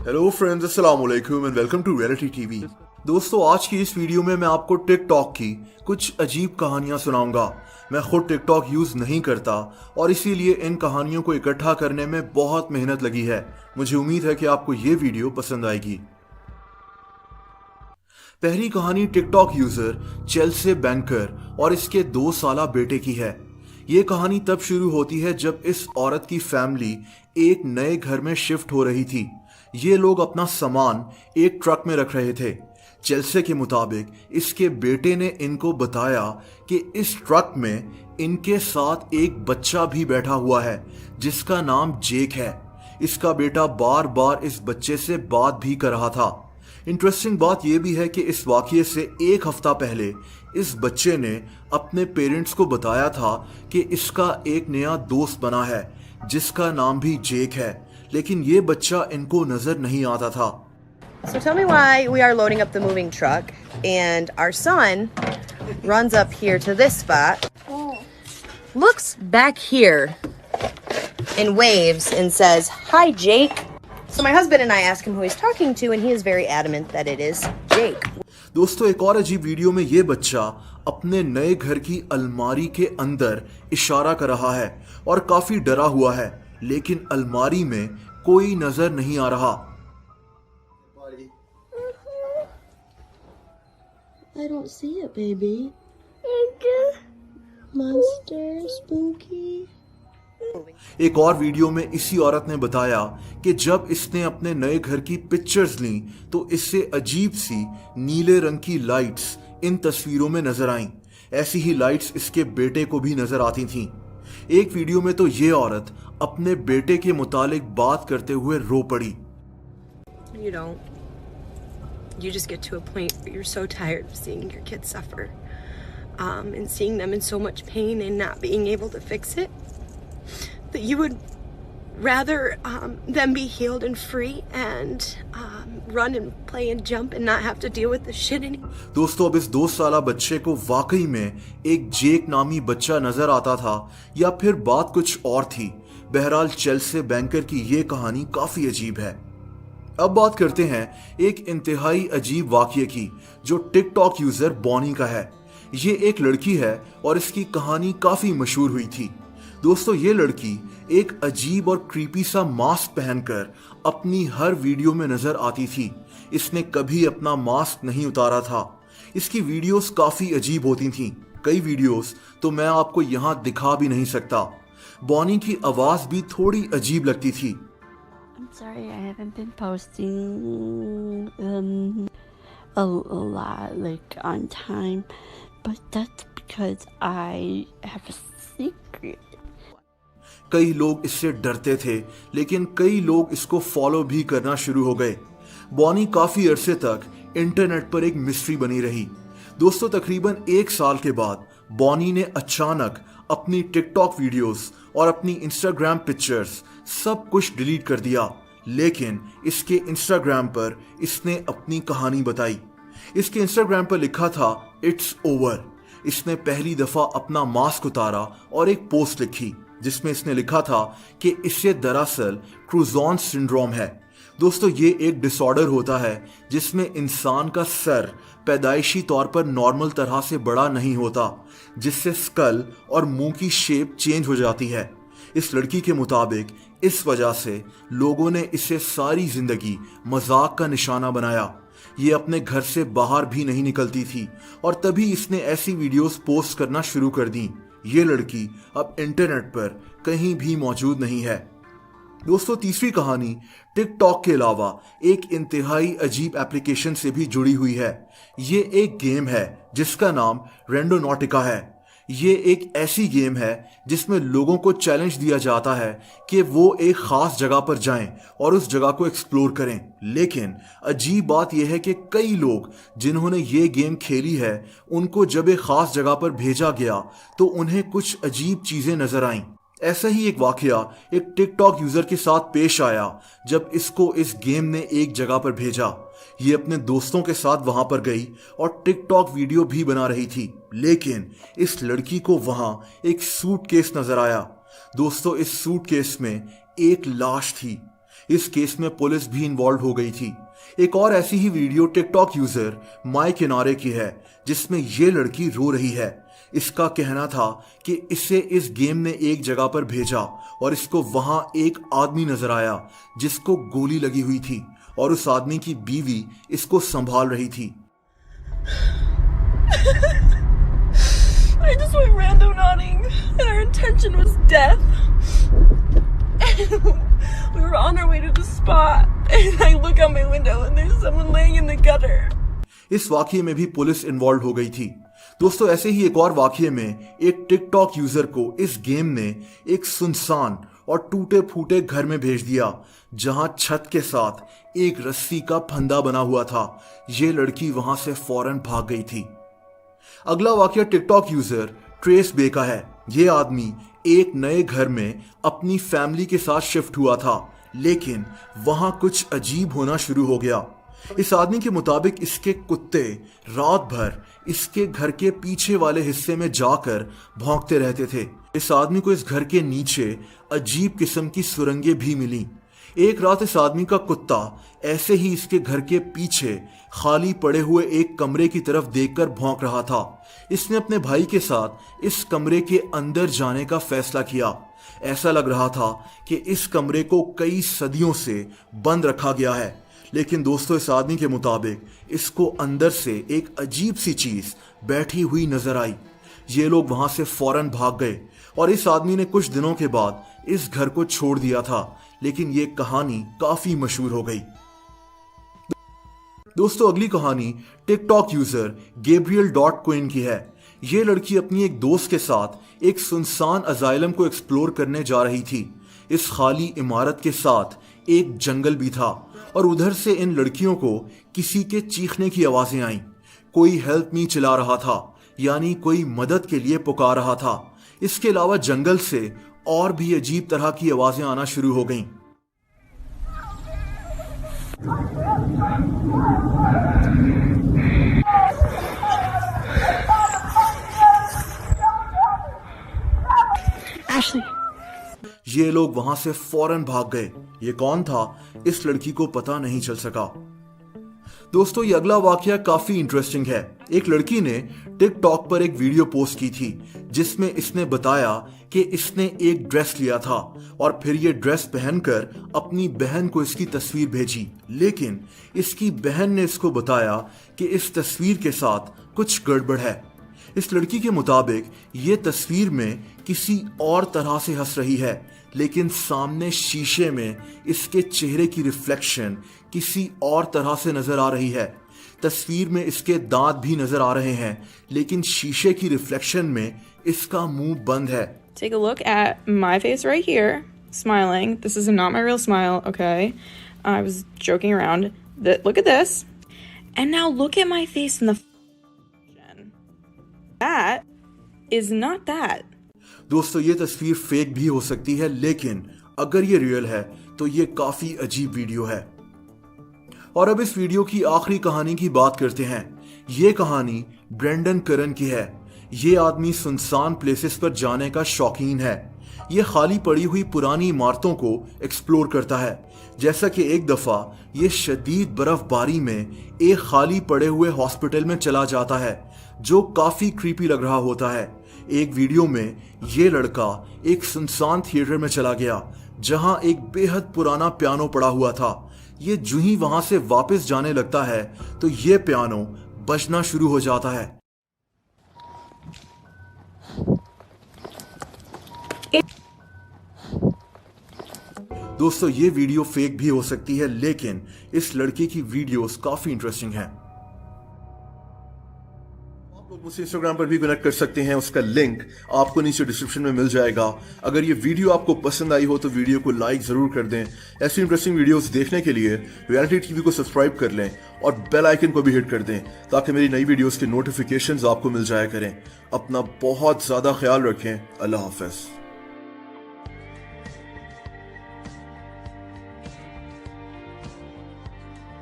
Hello friends, अस्सलाम वालेकुम and welcome to reality TV. दोस्तों, आज की इस वीडियो में मैं आपको टिकटॉक की कुछ अजीब कहानियां सुनाऊंगा। मैं खुद टिकटॉक यूज नहीं करता और इसीलिए इन कहानियों को इकट्ठा करने में बहुत मेहनत लगी है। मुझे उम्मीद है कि आपको ये वीडियो पसंद आएगी। पहली कहानी टिकटॉक यूजर चेल्से बैंकर और इसके 2 साला बेटे की है। ये कहानी तब शुरू होती है जब इस औरत की फैमिली एक नए घर में शिफ्ट हो रही थी। ये लोग अपना सामान एक ट्रक में रख रहे थे। चेल्से के मुताबिक इसके बेटे ने इनको बताया कि इस ट्रक में इनके साथ एक बच्चा भी बैठा हुआ है जिसका नाम जेक है। इसका बेटा बार बार इस बच्चे से बात भी कर रहा था। इंटरेस्टिंग बात यह भी है कि इस वाकये से एक हफ्ता पहले इस बच्चे ने अपने पेरेंट्स को बताया था कि इसका एक नया दोस्त बना है जिसका नाम भी जेक है, लेकिन ये बच्चा इनको नजर नहीं आता था। So tell me why we are loading up the moving truck and our son runs up here to this spot, looks back here and waves and says, "Hi, Jake." So my husband and I ask him who he's talking to and he is very adamant that it is Jake. दोस्तों, एक और अजीब video में ये बच्चा अपने नए घर की अलमारी के अंदर इशारा कर रहा है और काफी डरा हुआ है, लेकिन अलमारी में कोई नजर नहीं आ रहा। I don't see it, baby. Monster, spooky. एक और वीडियो में इसी औरत ने बताया कि जब इसने अपने नए घर की पिक्चर्स ली तो इससे अजीब सी नीले रंग की लाइट्स इन तस्वीरों में नजर आईं। ऐसी ही लाइट्स इसके बेटे को भी नजर आती थीं। एक वीडियो में तो ये औरत अपने बेटे के मुतालिक बात करते हुए रो पड़ी। You don't. You just get to a point where you're so tired of seeing your kids suffer, and seeing them in so much pain and not being able to fix it, that you would rather them be healed and free and run and play and jump and not have to deal with the shit anymore. दोस्तों, अब इस 2 साला बच्चे को वाकई में एक जेक नामी बच्चा नजर आता था या फिर बात कुछ और थी। बहरहाल चेल्से बैंकर की ये कहानी काफी अजीब है। अब बात करते हैं एक इंतहाई अजीब वाकये की जो टिकटॉक यूजर बॉनी का है। ये एक लड़की है और इसकी कहानी काफी मशहूर हुई थी। दोस्तों, ये लड़की एक अजीब और क्रीपी सा मास्क पहनकर अपनी हर वीडियो में नजर आती थी। इसने कभी अपना मास्क नहीं उतारा था। इसकी वीडियोस काफी अजीब होती थीं। कई वीडियोस तो मैं आपको यहाँ दिखा भी नहीं सकता। बॉनी की आवाज भी थोड़ी अजीब लगती थी। I'm sorry I haven't been posting a lot like on time, but that's because I have a secret. कई लोग इससे डरते थे, लेकिन कई लोग इसको फॉलो भी करना शुरू हो गए। बॉनी काफी अरसे तक इंटरनेट पर एक मिस्ट्री बनी रही। दोस्तों, तकरीबन 1 साल के बाद बॉनी ने अचानक अपनी टिकटॉक वीडियोस और अपनी इंस्टाग्राम पिक्चर्स सब कुछ डिलीट कर दिया, लेकिन इसके इंस्टाग्राम पर इसने अपनी कहानी बताई। इसके इंस्टाग्राम पर लिखा था इट्स ओवर। इसने पहली दफा अपना मास्क उतारा और एक पोस्ट लिखी जिसमें इसने लिखा था कि इससे दरअसल क्रूजॉन सिंड्रोम है। दोस्तों, ये एक डिसऑर्डर होता है जिसमें इंसान का सर पैदाइशी तौर पर नॉर्मल तरह से बड़ा नहीं होता, जिससे स्कल और मुंह की शेप चेंज हो जाती है। इस लड़की के मुताबिक इस वजह से लोगों ने इसे सारी जिंदगी मजाक का निशाना बनाया। ये अपने घर से बाहर भी नहीं निकलती थी और तभी इसने ऐसी वीडियोस पोस्ट करना शुरू कर दी। ये लड़की अब इंटरनेट पर कहीं भी मौजूद नहीं है। दोस्तों, तीसरी कहानी टिकटॉक के अलावा एक इंतहाई अजीब एप्लीकेशन से भी जुड़ी हुई है। ये एक गेम है जिसका नाम रेंडोनॉटिका है। ये एक ऐसी गेम है जिसमें लोगों को चैलेंज दिया जाता है कि वो एक खास जगह पर जाएं और उस जगह को एक्सप्लोर करें। लेकिन अजीब बात यह है कि कई लोग जिन्होंने ये गेम खेली है उनको जब एक खास जगह पर भेजा गया तो उन्हें कुछ अजीब चीजें नजर आईं। ऐसा ही एक वाकया एक टिकटॉक यूजर के साथ पेश आया जब इसको इस गेम ने एक जगह पर भेजा। ये अपने दोस्तों के साथ वहां पर गई और टिकटॉक वीडियो भी बना रही थी, लेकिन इस लड़की को वहां एक सूटकेस नजर आया। दोस्तों, इस सूटकेस में एक लाश थी। इस केस में पुलिस भी इन्वॉल्व हो गई थी। एक और ऐसी ही वीडियो टिकटॉक यूजर माई किनारे की है, जिसमें ये लड़की रो रही है। इसका कहना था कि इसे इस गेम ने एक जगह पर भेजा और इसको वहां एक आदमी नजर आया जिसको गोली लगी हुई थी और उस आदमी की बीवी इसको संभाल रही थी। I just went random nodding, and our intention was death. We were on our way to the spot, and I look out my window, and there's someone laying in the gutter. इस वाकये में भी police involve हो गई थी। दोस्तों, ऐसे ही एक और वाकये में एक टिकटॉक यूजर को इस गेम ने एक सुनसान और टूटे फूटे घर में भेज दिया, जहां छत के साथ एक रस्सी का फंदा बना हुआ था। ये लड़की वहां से फौरन भाग गई थी। अगला वाकया टिकटॉक यूजर ट्रेस बे का है। ये आदमी एक नए घर में अपनी फैमिली के साथ शिफ्ट हुआ था, लेकिन वहां कुछ अजीब होना शुरू हो गया। इस आदमी के मुताबिक इसके कुत्ते रात भर इसके घर के पीछे वाले हिस्से में जाकर भौंकते रहते थे। इस आदमी को इस घर के नीचे अजीब किस्म की सुरंगें भी मिली। एक रात इस आदमी का कुत्ता ऐसे ही इसके घर के पीछे खाली पड़े हुए एक कमरे की तरफ देखकर भौंक रहा था। इसने अपने भाई के साथ इस कमरे के अंदर जाने का फैसला किया। ऐसा लग रहा था कि इस कमरे को कई सदियों से बंद रखा गया है, लेकिन दोस्तों, इस आदमी के मुताबिक इसको अंदर से एक अजीब सी चीज बैठी हुई नजर आई। ये लोग वहां से फौरन भाग गए और इस आदमी ने कुछ दिनों के बाद इस घर को छोड़ दिया था, लेकिन ये कहानी काफी मशहूर हो गई। दोस्तों, अगली कहानी टिकटॉक यूजर Gabriel.Quinn की है। ये लड़की अपनी एक दोस्त के साथ एक सुनसान अजाइलम को एक्सप्लोर करने जा रही थी। इस खाली इमारत के साथ एक जंगल भी था और उधर से इन लड़कियों को किसी के चीखने की आवाजें आईं। कोई हेल्प मी चिल्ला रहा था, यानी कोई मदद के लिए पुकार रहा था। इसके अलावा जंगल से और भी अजीब तरह की आवाजें आना शुरू हो गईं। Ashley. ये लोग वहां से फौरन भाग गए। ये कौन था, इस लड़की को पता नहीं चल सका। दोस्तों, ये अगला वाकया काफी इंटरेस्टिंग है। एक लड़की ने टिकटॉक पर एक वीडियो पोस्ट की थी, जिसमें इसने बताया कि इसने एक ड्रेस लिया था और फिर ये ड्रेस पहनकर अपनी बहन को इसकी तस्वीर भेजी, लेकिन इसकी बहन ने इसको बताया कि इस तस्वीर के साथ कुछ गड़बड़ है। इस लड़की के मुताबिक ये तस्वीर में किसी और तरह से हंस रही है, लेकिन सामने शीशे में इसके चेहरे की रिफ्लेक्शन किसी और तरह से नजर आ रही है। तस्वीर में इसके दांत भी नजर आ रहे हैं, लेकिन शीशे की रिफ्लेक्शन में इसका मुंह बंद है। Take a look at my face right here, smiling. This is not my real smile, okay? I was joking around. Look at this. And now look at my face in the That is not that. दोस्तों, ये तस्वीर fake भी हो सकती है, लेकिन अगर ये रियल है तो ये काफी अजीब वीडियो है। और अब इस वीडियो की आखिरी कहानी की बात करते हैं। ये कहानी ब्रेंडन करन की है। ये आदमी सुनसान प्लेसेस पर जाने का शौकीन है। ये खाली पड़ी हुई पुरानी इमारतों को एक्सप्लोर करता है। जैसा कि एक दफा ये शदीद बर्फबारी में एक खाली पड़े हुए हॉस्पिटल में चला जाता है, जो काफी क्रीपी लग रहा होता है। एक वीडियो में ये लड़का एक सुनसान थिएटर में चला गया, जहां एक बेहद पुराना पियानो पड़ा हुआ था। ये जो ही वहां से वापस जाने लगता है तो ये पियानो बजना शुरू हो जाता है। दोस्तों, ये वीडियो फेक भी हो सकती है, लेकिन इस लड़के की वीडियोस काफी इंटरेस्टिंग हैं। आप लोग मुझसे इंस्टाग्राम पर भी कनेक्ट कर सकते हैं, उसका लिंक आपको नीचे डिस्क्रिप्शन में मिल जाएगा। अगर ये वीडियो आपको पसंद आई हो तो वीडियो को लाइक जरूर कर दें। ऐसी इंटरेस्टिंग वीडियोस देखने के लिए रियलिटी टीवी को सब्सक्राइब कर लें और बेल आइकन को भी हिट कर दें, ताकि मेरी नई वीडियोस के नोटिफिकेशंस आपको मिल जाया करें। अपना बहुत ज्यादा ख्याल रखें। अल्लाह हाफिज।